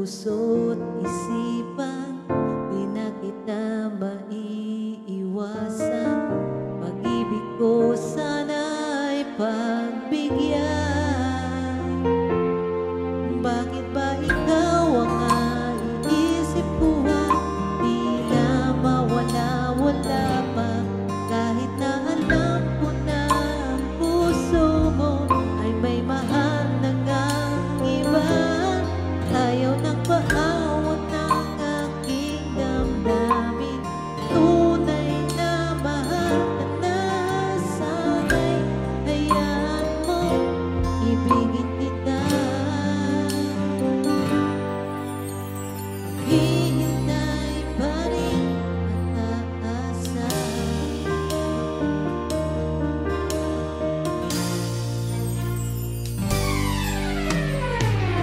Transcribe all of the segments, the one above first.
puso't isipan, di na kita maiiwasan. Pag-ibig ko sana'y pagbigyan. Bakit ba ikaw ang iisip ko? Di na mawala-wala pa, kahit na alam ko na ang puso mo ay may mahal na ngang iba. Ayaw nang paawat ng aking damdamin, tunay na mahal ka na. Sana'y hayaan mo, ibigin kita. Hihintay pa rin at aasa.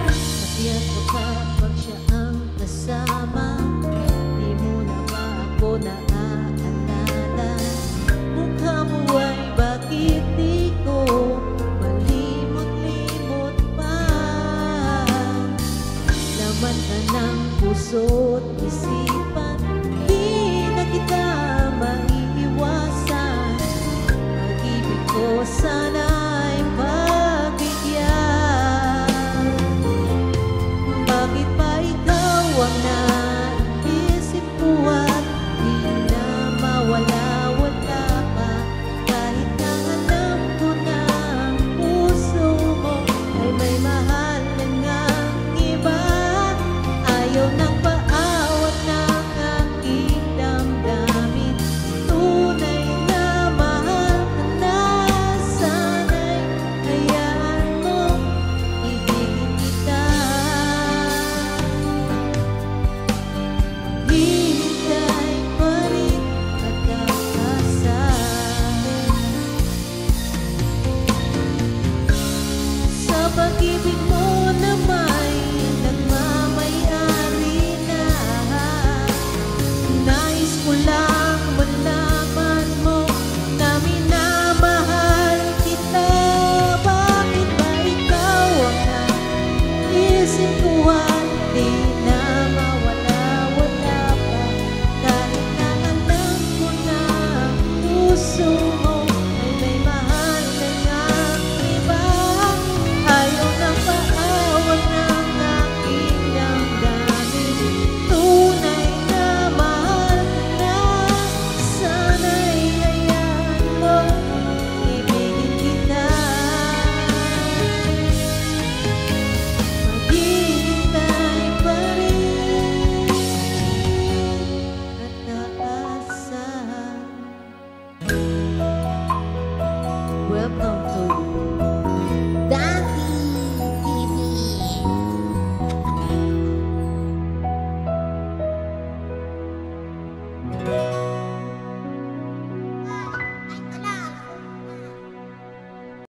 Masaya ka pa pag siya ang kasama? Di mo na ba ako naaalala? Mukha mo ay bakit di ko malimot-limot pa? Laman ka ng puso't isip